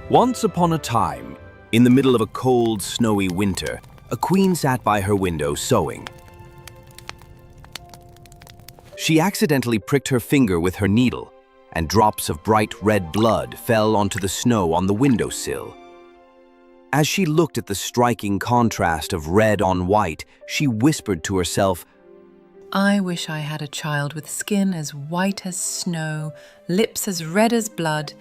Once upon a time, in the middle of a cold, snowy winter, a queen sat by her window sewing. She accidentally pricked her finger with her needle, and drops of bright red blood fell onto the snow on the windowsill. As she looked at the striking contrast of red on white, she whispered to herself, I wish I had a child with skin as white as snow, lips as red as blood,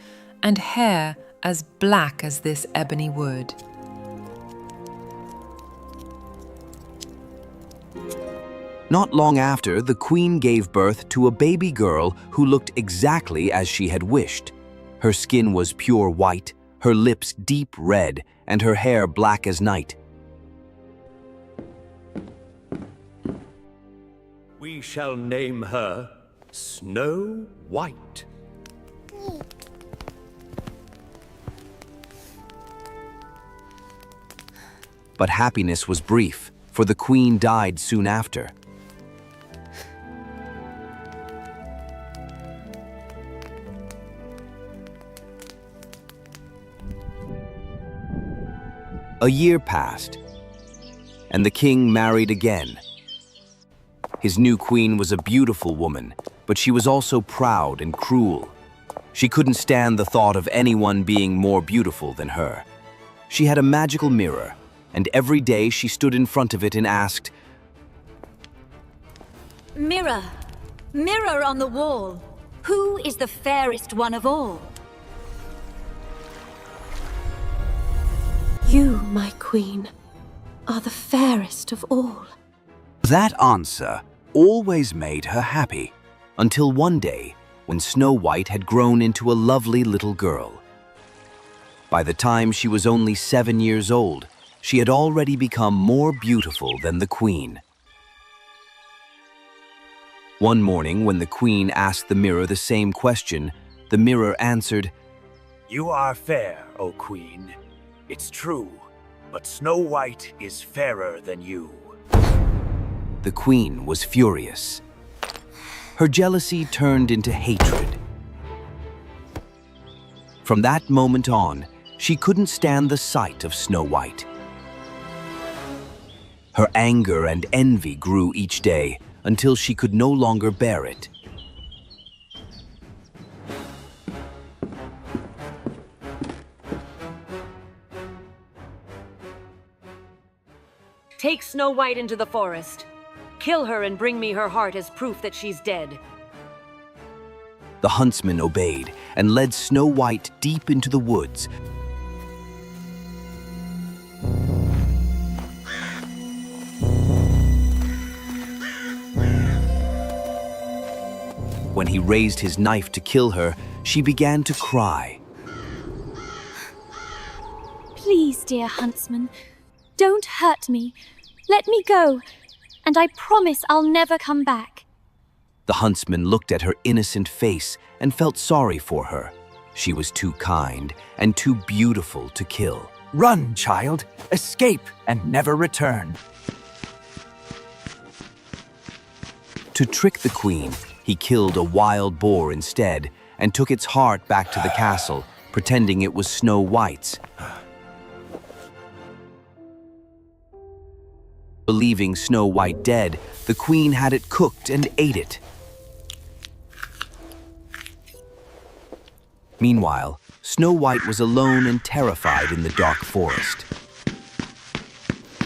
and hair as black as this ebony wood. Not long after, the queen gave birth to a baby girl who looked exactly as she had wished. Her skin was pure white, her lips deep red, and her hair black as night. We shall name her Snow White. But happiness was brief, for the queen died soon after. A year passed, and the king married again. His new queen was a beautiful woman, but she was also proud and cruel. She couldn't stand the thought of anyone being more beautiful than her. She had a magical mirror, and every day she stood in front of it and asked, Mirror, mirror on the wall, who is the fairest one of all? You, my queen, are the fairest of all. That answer always made her happy, until one day when Snow White had grown into a lovely little girl. By the time she was only 7 years old, she had already become more beautiful than the queen. One morning, when the queen asked the mirror the same question, the mirror answered, You are fair, O queen. It's true, but Snow White is fairer than you. The queen was furious. Her jealousy turned into hatred. From that moment on, she couldn't stand the sight of Snow White. Her anger and envy grew each day until she could no longer bear it. Take Snow White into the forest. Kill her and bring me her heart as proof that she's dead. The huntsman obeyed and led Snow White deep into the woods. When he raised his knife to kill her, she began to cry. Please, dear huntsman, don't hurt me. Let me go, and I promise I'll never come back. The huntsman looked at her innocent face and felt sorry for her. She was too kind and too beautiful to kill. Run, child. Escape and never return. To trick the queen, he killed a wild boar instead and took its heart back to the castle, pretending it was Snow White's. Believing Snow White dead, the queen had it cooked and ate it. Meanwhile, Snow White was alone and terrified in the dark forest.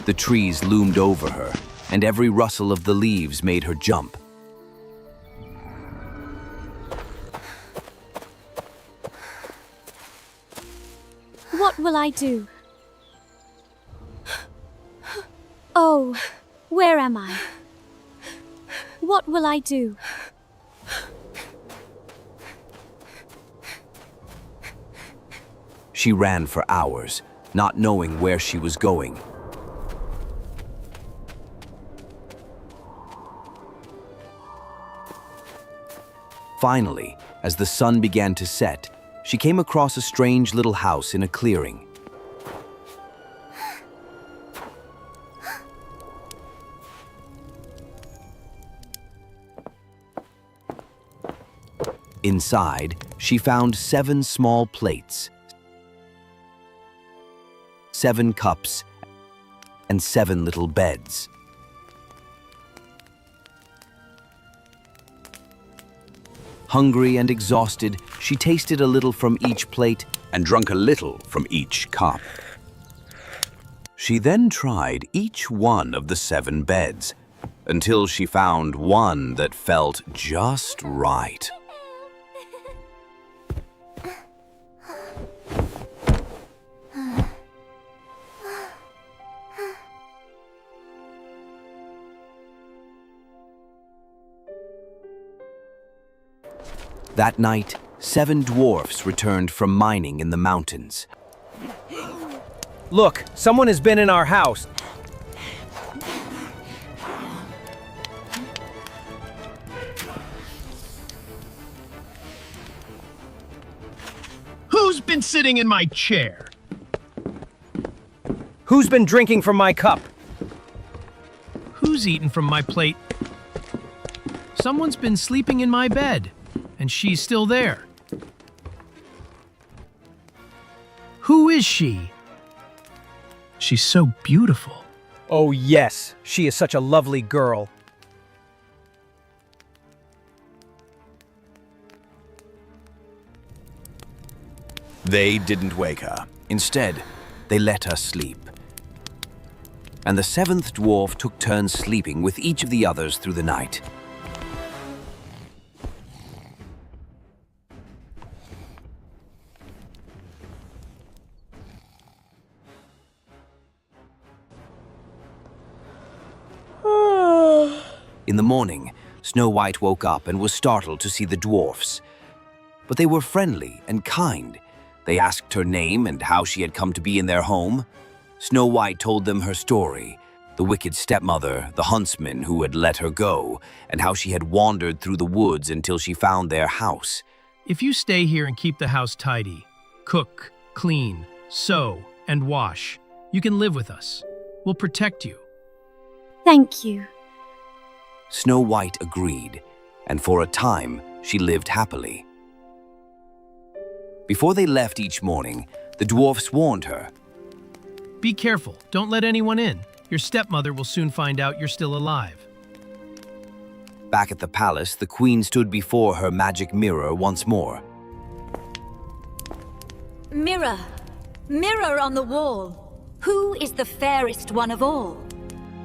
The trees loomed over her, and every rustle of the leaves made her jump. What will I do? Oh, where am I? What will I do? She ran for hours, not knowing where she was going. Finally, as the sun began to set, she came across a strange little house in a clearing. Inside, she found 7 small plates. 7 cups and 7 little beds. Hungry and exhausted, she tasted a little from each plate and drank a little from each cup. She then tried each one of the 7 beds until she found one that felt just right. That night, 7 dwarfs returned from mining in the mountains. Look, someone has been in our house. Who's been sitting in my chair? Who's been drinking from my cup? Who's eaten from my plate? Someone's been sleeping in my bed, and she's still there. Who is she? She's so beautiful. Oh yes, she is such a lovely girl. They didn't wake her. Instead, they let her sleep. And the 7th dwarf took turns sleeping with each of the others through the night. In the morning, Snow White woke up and was startled to see the dwarfs. But they were friendly and kind. They asked her name and how she had come to be in their home. Snow White told them her story, the wicked stepmother, the huntsman who had let her go, and how she had wandered through the woods until she found their house. If you stay here and keep the house tidy, cook, clean, sew, and wash, you can live with us. We'll protect you. Thank you. Snow White agreed, and for a time she lived happily. Before they left each morning, the dwarfs warned her. Be careful, don't let anyone in. Your stepmother will soon find out you're still alive. Back at the palace, the queen stood before her magic mirror once more. Mirror, mirror on the wall, who is the fairest one of all?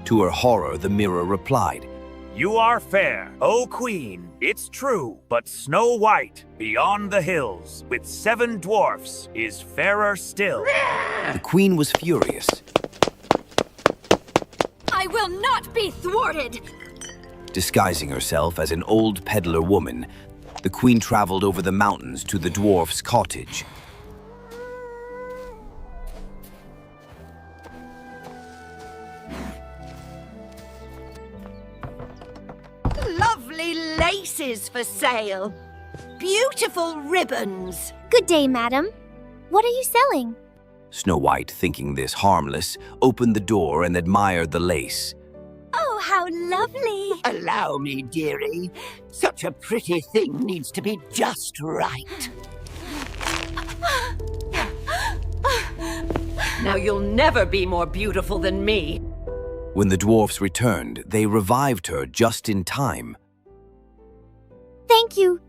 To her horror, the mirror replied, You are fair, O Queen, it's true, but Snow White, beyond the hills, with 7 dwarfs, is fairer still. The queen was furious. I will not be thwarted! Disguising herself as an old peddler woman, the queen traveled over the mountains to the dwarf's cottage. Lovely laces for sale. Beautiful ribbons. Good day, madam. What are you selling? Snow White, thinking this harmless, opened the door and admired the lace. Oh, how lovely. Allow me, dearie. Such a pretty thing needs to be just right. Now you'll never be more beautiful than me. When the dwarfs returned, they revived her just in time. Thank you.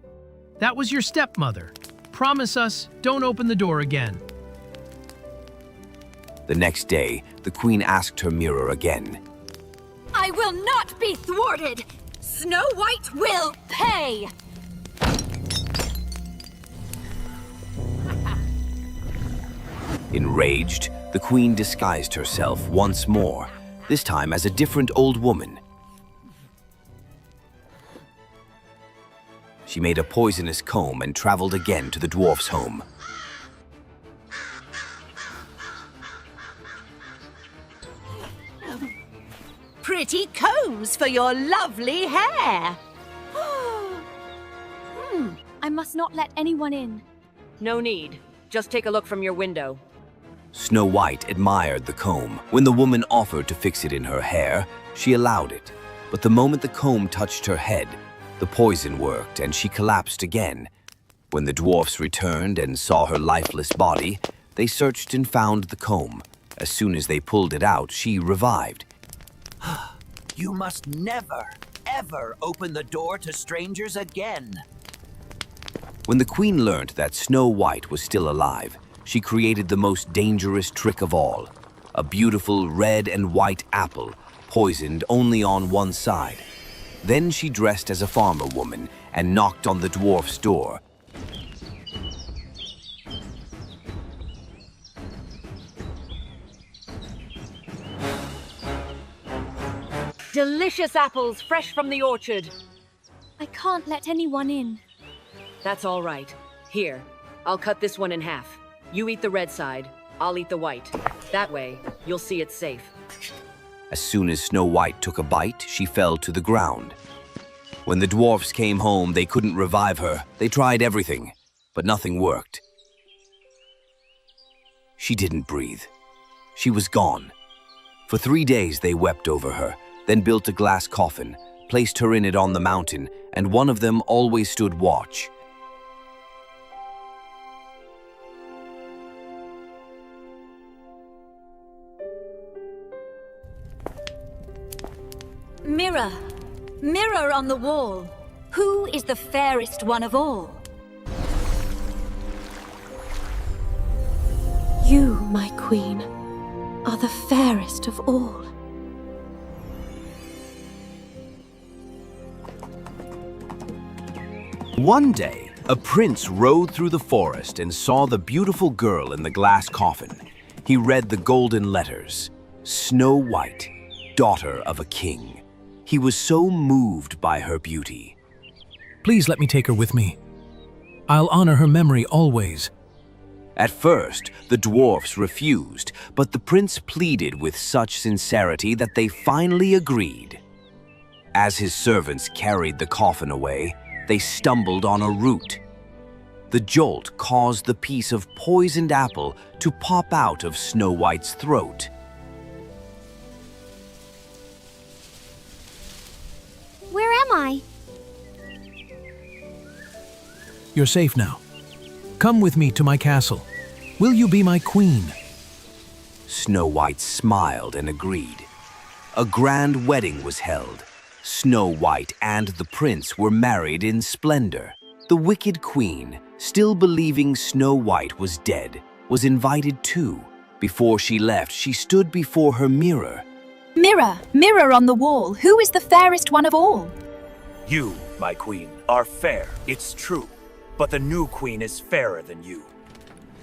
That was your stepmother. Promise us, don't open the door again. The next day, the queen asked her mirror again. I will not be thwarted! Snow White will pay! Enraged, the queen disguised herself once more, this time as a different old woman. She made a poisonous comb and traveled again to the dwarf's home. Pretty combs for your lovely hair. I must not let anyone in. No need. Just take a look from your window. Snow White admired the comb. When the woman offered to fix it in her hair, she allowed it. But the moment the comb touched her head, the poison worked and she collapsed again. When the dwarfs returned and saw her lifeless body, they searched and found the comb. As soon as they pulled it out, she revived. You must never, ever open the door to strangers again. When the queen learned that Snow White was still alive, she created the most dangerous trick of all, a beautiful red and white apple, poisoned only on one side. Then she dressed as a farmer woman and knocked on the dwarf's door. Delicious apples fresh from the orchard. I can't let anyone in. That's all right. Here, I'll cut this one in half. You eat the red side, I'll eat the white. That way, you'll see it's safe. As soon as Snow White took a bite, she fell to the ground. When the dwarfs came home, they couldn't revive her. They tried everything, but nothing worked. She didn't breathe. She was gone. For 3 days they wept over her, then built a glass coffin, placed her in it on the mountain, and one of them always stood watch. Mirror, mirror on the wall, who is the fairest one of all? You, my queen, are the fairest of all. One day, a prince rode through the forest and saw the beautiful girl in the glass coffin. He read the golden letters, Snow White, daughter of a king. He was so moved by her beauty. Please let me take her with me. I'll honor her memory always. At first, the dwarfs refused, but the prince pleaded with such sincerity that they finally agreed. As his servants carried the coffin away, they stumbled on a root. The jolt caused the piece of poisoned apple to pop out of Snow White's throat. Where am I? You're safe now. Come with me to my castle. Will you be my queen? Snow White smiled and agreed. A grand wedding was held. Snow White and the prince were married in splendor. The wicked queen, still believing Snow White was dead, was invited too. Before she left, she stood before her mirror. Mirror, mirror on the wall, who is the fairest one of all? You, my queen, are fair, it's true. But the new queen is fairer than you.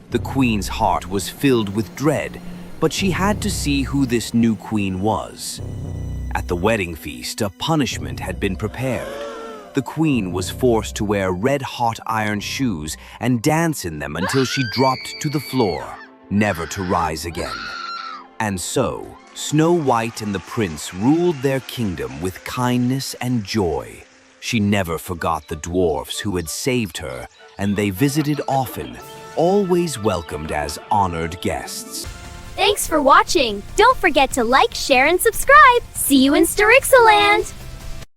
The queen's heart was filled with dread, but she had to see who this new queen was. At the wedding feast, a punishment had been prepared. The queen was forced to wear red-hot iron shoes and dance in them until she dropped to the floor, never to rise again. And so, Snow White and the prince ruled their kingdom with kindness and joy. She never forgot the dwarfs who had saved her, and they visited often, always welcomed as honored guests. Thanks for watching. Don't forget to like, share, and subscribe. See you in Storixa Land!